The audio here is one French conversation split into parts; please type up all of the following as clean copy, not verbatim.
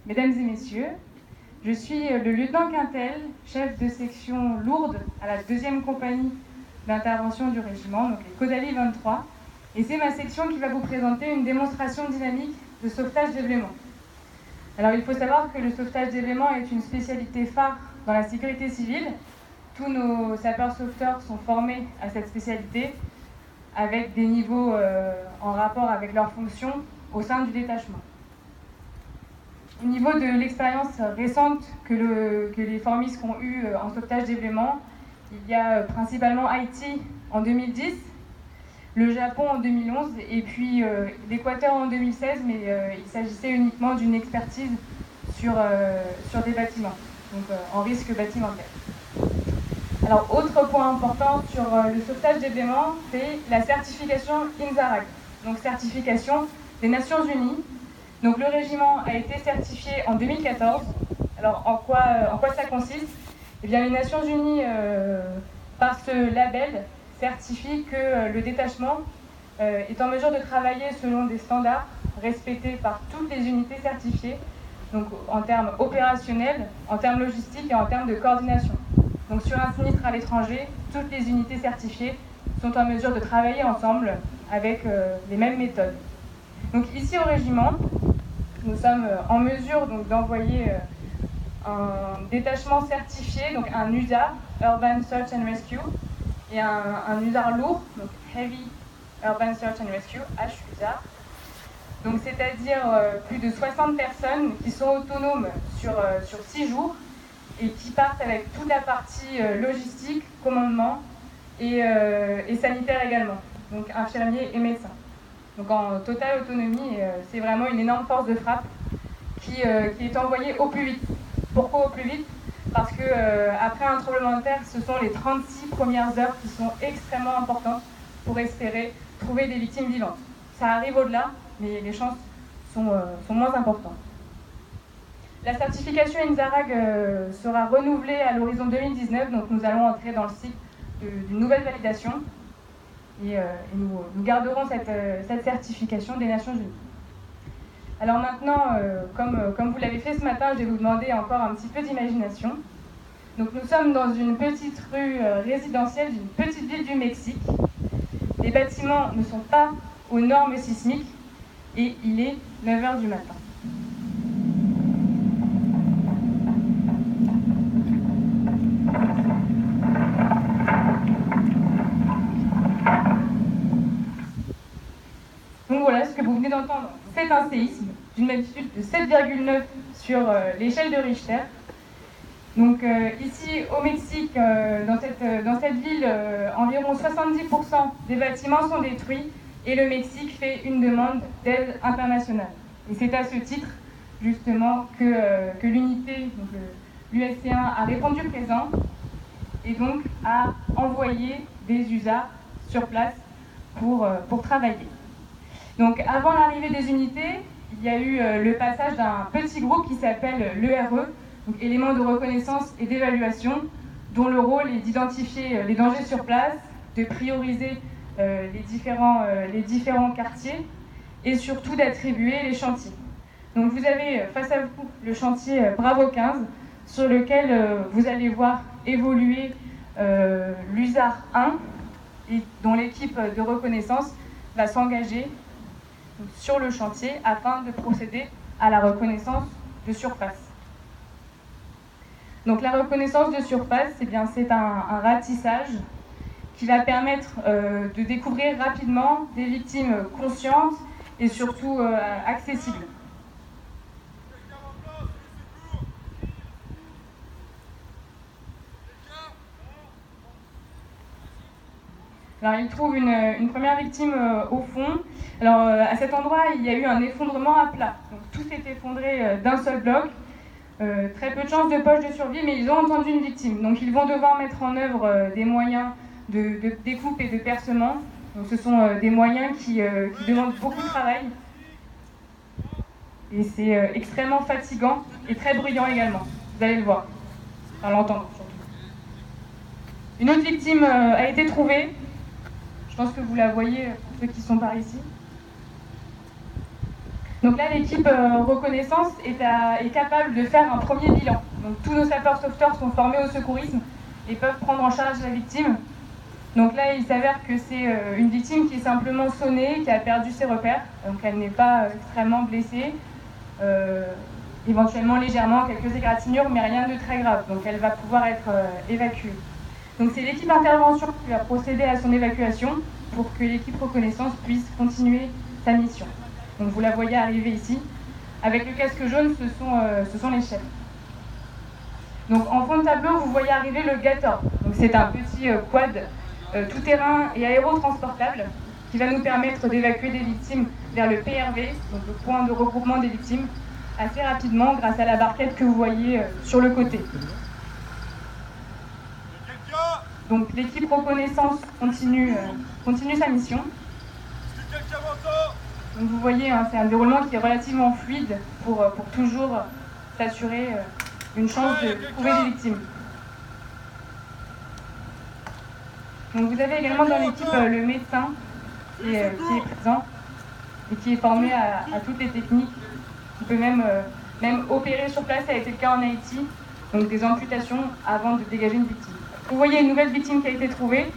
Mesdames et messieurs, je suis le lieutenant Quintel, chef de section lourde à la 2e compagnie d'intervention du régiment, donc les Caudalie 23, et c'est ma section qui va vous présenter une démonstration dynamique de sauvetage d'éléments. Alors il faut savoir que le sauvetage d'éléments est une spécialité phare dans la sécurité civile. Tous nos sapeurs-sauveteurs sont formés à cette spécialité avec des niveaux en rapport avec leurs fonctions au sein du détachement. Au niveau de l'expérience récente que les formistes ont eue en sauvetage d'éléments, il y a principalement Haïti en 2010, le Japon en 2011 et puis l'Équateur en 2016, mais il s'agissait uniquement d'une expertise sur des bâtiments, donc en risque bâtimentaire. Alors, autre point important sur le sauvetage d'éléments, c'est la certification INSARAG, donc certification des Nations Unies. Donc le régiment a été certifié en 2014. Alors en quoi ça consiste ? Eh bien les Nations Unies, par ce label, certifient que le détachement est en mesure de travailler selon des standards respectés par toutes les unités certifiées, donc en termes opérationnels, en termes logistiques et en termes de coordination. Donc sur un sinistre à l'étranger, toutes les unités certifiées sont en mesure de travailler ensemble avec les mêmes méthodes. Donc ici au régiment, nous sommes en mesure d'envoyer un détachement certifié, donc un USAR, Urban Search and Rescue, et un USAR lourd, donc Heavy Urban Search and Rescue, HUSAR. Donc c'est-à-dire plus de 60 personnes qui sont autonomes sur 6 jours et qui partent avec toute la partie logistique, commandement et sanitaire également, donc infirmiers et médecins. Donc en totale autonomie, c'est vraiment une énorme force de frappe qui est envoyée au plus vite. Pourquoi au plus vite ? Parce que après un tremblement de terre, ce sont les 36 premières heures qui sont extrêmement importantes pour espérer trouver des victimes vivantes. Ça arrive au-delà, mais les chances sont moins importantes. La certification INSARAG sera renouvelée à l'horizon 2019, donc nous allons entrer dans le cycle d'une nouvelle validation. Et nous garderons cette certification des Nations Unies. Alors maintenant, comme vous l'avez fait ce matin, je vais vous demander encore un petit peu d'imagination. Donc nous sommes dans une petite rue résidentielle d'une petite ville du Mexique. Les bâtiments ne sont pas aux normes sismiques et il est 9h du matin. Donc voilà, ce que vous venez d'entendre, c'est un séisme d'une magnitude de 7,9 sur l'échelle de Richter. Donc ici au Mexique, dans cette ville, environ 70% des bâtiments sont détruits et le Mexique fait une demande d'aide internationale. Et c'est à ce titre justement que l'unité, donc l'USC1, a répondu présent et donc a envoyé des USAR sur place pour travailler. Donc avant l'arrivée des unités, il y a eu le passage d'un petit groupe qui s'appelle l'ERE, donc élément de reconnaissance et d'évaluation, dont le rôle est d'identifier les dangers sur place, de prioriser les différents quartiers et surtout d'attribuer les chantiers. Donc vous avez face à vous le chantier Bravo 15 sur lequel vous allez voir évoluer l'USAR 1 et dont l'équipe de reconnaissance va s'engager sur le chantier afin de procéder à la reconnaissance de surface. Donc la reconnaissance de surface, c'est un ratissage qui va permettre de découvrir rapidement des victimes conscientes et surtout accessibles. Alors il trouve une première victime au fond. Alors à cet endroit, il y a eu un effondrement à plat. Donc tout s'est effondré d'un seul bloc. Très peu de chances de poche de survie, mais ils ont entendu une victime. Donc ils vont devoir mettre en œuvre des moyens de découpe et de percement. Donc ce sont des moyens qui demandent beaucoup de travail. Et c'est extrêmement fatigant et très bruyant également. Vous allez le voir, enfin l'entendre surtout. Une autre victime a été trouvée. Je pense que vous la voyez, pour ceux qui sont par ici. Donc là, l'équipe reconnaissance est capable de faire un premier bilan. Donc tous nos sapeurs-sauveteurs sont formés au secourisme et peuvent prendre en charge la victime. Donc là, il s'avère que c'est une victime qui est simplement sonnée, qui a perdu ses repères, donc elle n'est pas extrêmement blessée, éventuellement légèrement, quelques égratignures, mais rien de très grave. Donc elle va pouvoir être évacuée. Donc c'est l'équipe intervention qui va procéder à son évacuation pour que l'équipe reconnaissance puisse continuer sa mission. Donc vous la voyez arriver ici. Avec le casque jaune, ce sont les chefs. Donc en fond de tableau, vous voyez arriver le Gator. Donc c'est un petit quad tout-terrain et aérotransportable qui va nous permettre d'évacuer des victimes vers le PRV, donc le point de regroupement des victimes, assez rapidement grâce à la barquette que vous voyez sur le côté. Donc l'équipe reconnaissance continue sa mission. Donc vous voyez, hein, c'est un déroulement qui est relativement fluide pour toujours s'assurer une chance de trouver des victimes. Donc vous avez également dans l'équipe le médecin qui est présent et qui est formé à toutes les techniques, qui peut même opérer sur place, ça a été le cas en Haïti, donc des amputations avant de dégager une victime. Vous voyez une nouvelle victime qui a été trouvée.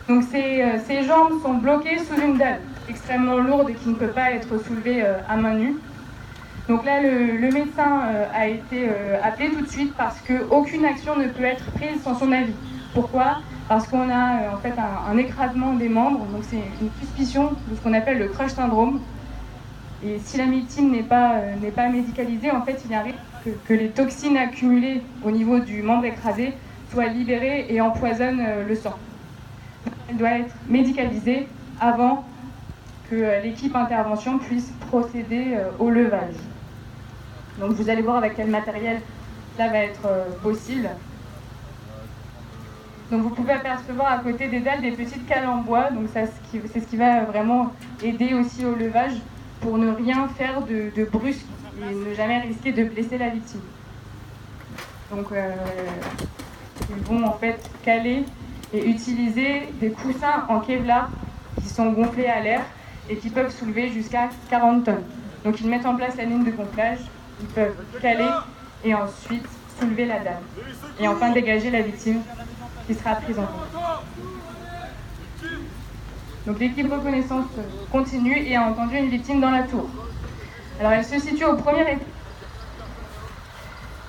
Donc ses jambes sont bloquées sous une dalle extrêmement lourde et qui ne peut pas être soulevée à main nue. Donc là, le médecin a été appelé tout de suite parce qu'aucune action ne peut être prise sans son avis. Pourquoi ? Parce qu'on a en fait un écrasement des membres, donc c'est une suspicion de ce qu'on appelle le crush syndrome. Et si la victime n'est pas médicalisée, en fait, il arrive que les toxines accumulées au niveau du membre écrasé soient libérées et empoisonnent le sang. Elle doit être médicalisée avant que l'équipe intervention puisse procéder au levage. Donc vous allez voir avec quel matériel cela va être possible. Donc vous pouvez apercevoir à côté des dalles des petites cales en bois, donc c'est ce qui va vraiment aider aussi au levage pour ne rien faire de brusque et ne jamais risquer de blesser la victime. Donc ils vont en fait caler et utiliser des coussins en Kevlar qui sont gonflés à l'air et qui peuvent soulever jusqu'à 40 tonnes. Donc ils mettent en place la ligne de gonflage, ils peuvent caler et ensuite soulever la dalle. Et enfin dégager la victime qui sera prise en compte. Donc l'équipe reconnaissance continue et a entendu une victime dans la tour. Alors elle se situe au premier étage.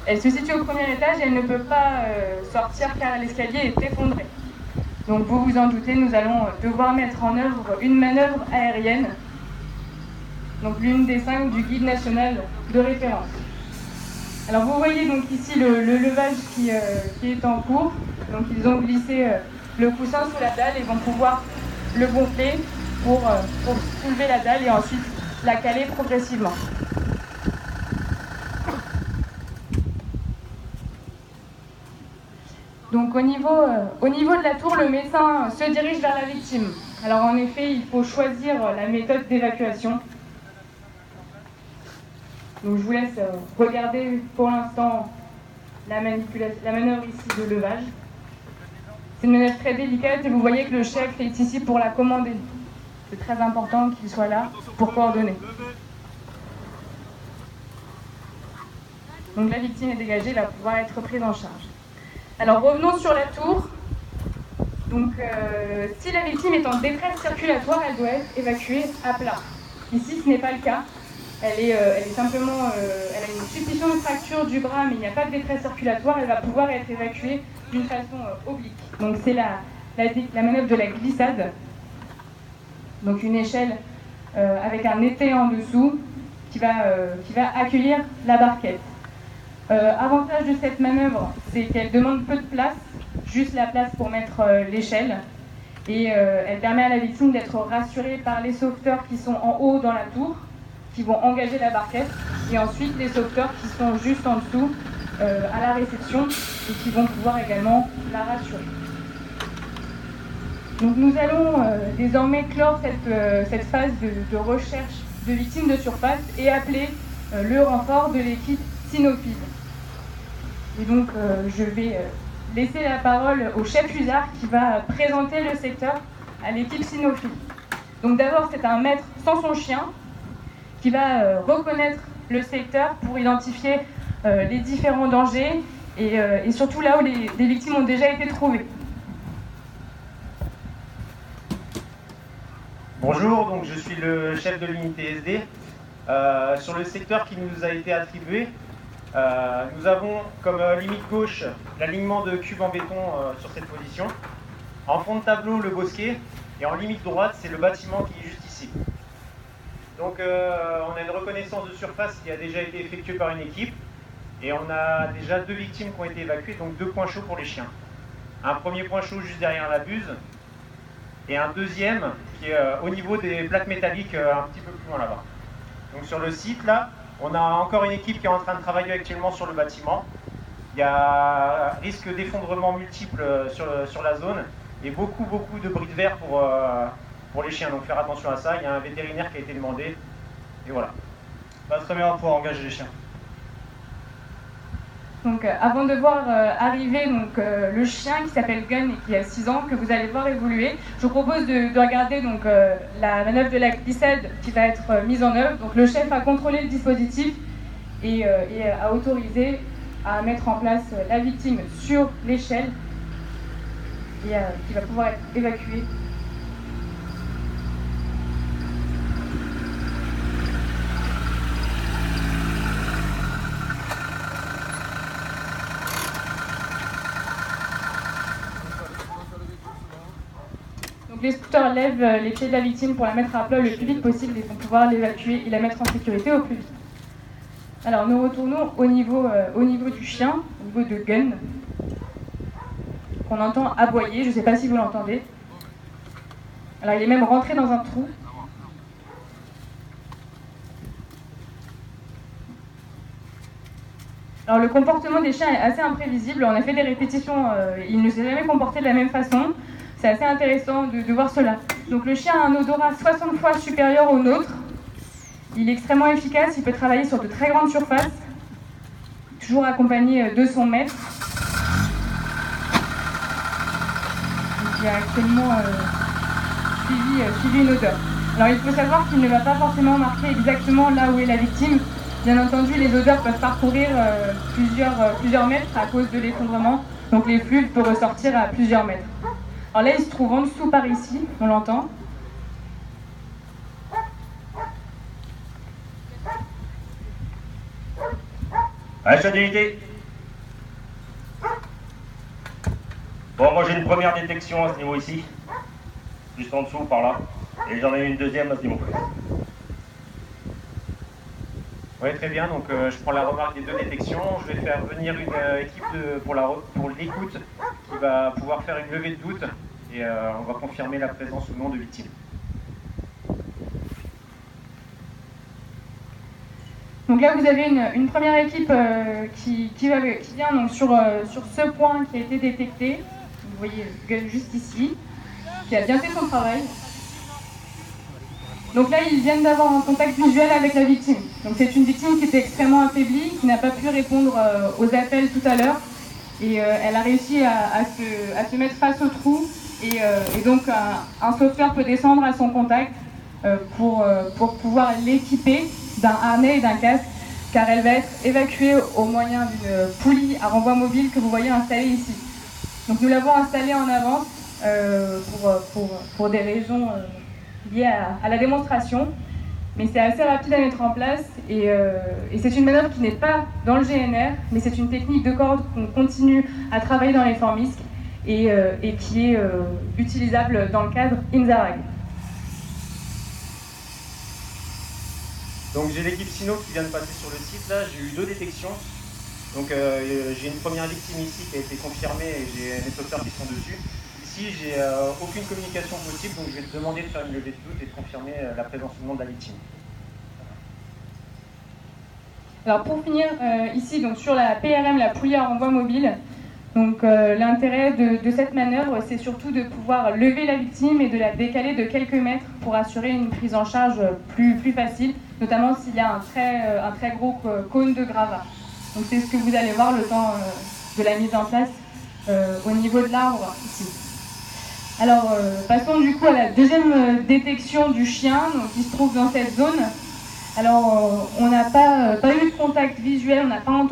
Et elle ne peut pas sortir car l'escalier est effondré. Donc vous vous en doutez, nous allons devoir mettre en œuvre une manœuvre aérienne, donc l'une des 5 du guide national de référence. Alors vous voyez donc ici le levage qui est en cours. Donc ils ont glissé le coussin sous la dalle et vont pouvoir le gonfler pour soulever la dalle et ensuite la caler progressivement. Donc au niveau de la tour, le médecin se dirige vers la victime. Alors en effet, il faut choisir la méthode d'évacuation. Donc je vous laisse regarder pour l'instant la manœuvre ici de levage. C'est une manœuvre très délicate et vous voyez que le chef est ici pour la commander. C'est très important qu'il soit là pour coordonner. Donc la victime est dégagée, elle va pouvoir être prise en charge. Alors revenons sur la tour. Donc si la victime est en détresse circulatoire, elle doit être évacuée à plat. Ici ce n'est pas le cas. Elle est simplement, elle a une suspicion de fracture du bras, mais il n'y a pas de détresse circulatoire. Elle va pouvoir être évacuée d'une façon oblique. Donc c'est la manœuvre de la glissade. Donc une échelle avec un étai en dessous qui va accueillir la barquette. Avantage de cette manœuvre, c'est qu'elle demande peu de place, juste la place pour mettre l'échelle. Et elle permet à la victime d'être rassurée par les sauveteurs qui sont en haut dans la tour, qui vont engager la barquette, et ensuite les sauveteurs qui sont juste en dessous à la réception et qui vont pouvoir également la rassurer. Donc nous allons désormais clore cette phase de recherche de victimes de surface et appeler le renfort de l'équipe cynophile. Et donc je vais laisser la parole au chef Hussard qui va présenter le secteur à l'équipe cynophile. Donc d'abord c'est un maître sans son chien qui va reconnaître le secteur pour identifier les différents dangers et surtout là où les victimes ont déjà été trouvées. Bonjour, donc je suis le chef de l'unité SD. Sur le secteur qui nous a été attribué, nous avons comme limite gauche l'alignement de cubes en béton sur cette position. En fond de tableau, le bosquet. Et en limite droite, c'est le bâtiment qui est juste ici. Donc on a une reconnaissance de surface qui a déjà été effectuée par une équipe. Et on a déjà 2 victimes qui ont été évacuées, donc 2 points chauds pour les chiens. Un premier point chaud juste derrière la buse. Et un deuxième qui est au niveau des plaques métalliques un petit peu plus loin là-bas. Donc sur le site là, on a encore une équipe qui est en train de travailler actuellement sur le bâtiment. Il y a risque d'effondrement multiple sur la zone et beaucoup de bris de verre pour les chiens. Donc faire attention à ça, il y a un vétérinaire qui a été demandé. Et voilà. Très bien pour engager les chiens. Donc avant de voir arriver le chien qui s'appelle Gun et qui a 6 ans, que vous allez voir évoluer, je vous propose de regarder la manœuvre de la glissade qui va être mise en œuvre. Donc le chef a contrôlé le dispositif et a autorisé à mettre en place la victime sur l'échelle et qui va pouvoir être évacuée. Donc les scooters lèvent les pieds de la victime pour la mettre à plat le plus vite possible et pour pouvoir l'évacuer et la mettre en sécurité au plus vite. Alors nous retournons au niveau du chien, au niveau de Gun, qu'on entend aboyer, je ne sais pas si vous l'entendez. Alors il est même rentré dans un trou. Alors le comportement des chiens est assez imprévisible, on a fait des répétitions, il ne s'est jamais comporté de la même façon. C'est assez intéressant de voir cela. Donc le chien a un odorat 60 fois supérieur au nôtre. Il est extrêmement efficace, il peut travailler sur de très grandes surfaces, toujours accompagné de son maître. Il a actuellement suivi une odeur. Alors il faut savoir qu'il ne va pas forcément marquer exactement là où est la victime. Bien entendu, les odeurs peuvent parcourir plusieurs mètres à cause de l'effondrement. Donc les flux peuvent ressortir à plusieurs mètres. Alors là, il se trouve en dessous par ici, on l'entend. Chef d'unité. Bon, moi j'ai une première détection à ce niveau ici, juste en dessous, par là, et j'en ai une deuxième à ce niveau. Oui, très bien, donc je prends la remarque des 2 détections, je vais faire venir une équipe pour l'écoute qui va pouvoir faire une levée de doute et on va confirmer la présence ou non de victimes. Donc là, vous avez une première équipe qui vient donc sur ce point qui a été détecté. Vous voyez Gun juste ici, qui a bien fait son travail. Donc là, ils viennent d'avoir un contact visuel avec la victime. Donc c'est une victime qui était extrêmement affaiblie, qui n'a pas pu répondre aux appels tout à l'heure. Et elle a réussi à se mettre face au trou. Et donc un sauveteur peut descendre à son contact pour pouvoir l'équiper d'un harnais et d'un casque, car elle va être évacuée au moyen d'une poulie à renvoi mobile que vous voyez installée ici. Donc nous l'avons installée en avance pour des raisons liées à la démonstration, mais c'est assez rapide à mettre en place et c'est une manœuvre qui n'est pas dans le GNR, mais c'est une technique de corde qu'on continue à travailler dans les ForMISC et qui est utilisable dans le cadre INSARAG. Donc j'ai l'équipe Sino qui vient de passer sur le site, là j'ai eu 2 détections. Donc j'ai une première victime ici qui a été confirmée et j'ai les sauveteurs qui sont dessus. Ici j'ai aucune communication possible, donc je vais te demander de faire une levée de doute et de confirmer la présence ou non de la victime. Alors pour finir ici donc sur la PRM, la poulie à renvoi mobile, donc l'intérêt de cette manœuvre c'est surtout de pouvoir lever la victime et de la décaler de quelques mètres pour assurer une prise en charge plus facile, notamment s'il y a un très gros cône de gravat. Donc c'est ce que vous allez voir le temps de la mise en place au niveau de l'arbre ici. Alors passons du coup à la deuxième détection du chien, donc, qui se trouve dans cette zone. Alors, on n'a pas eu de contact visuel, on n'a pas entendu